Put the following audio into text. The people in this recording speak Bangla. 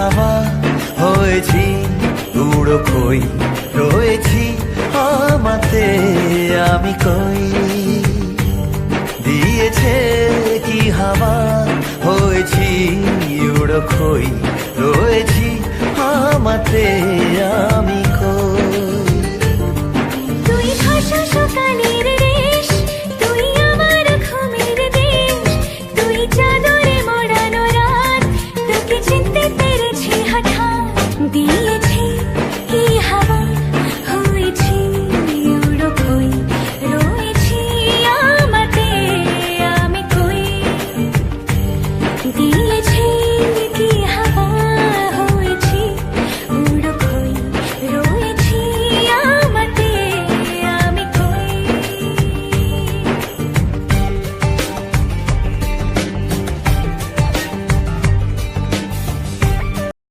হাওয়া হয়েছি, উড়ো কই রয়েছি আমাতে আমি কই। দিয়েছে কি হাওয়া হয়েছি, উড়ো কই রয়েছি আমাতে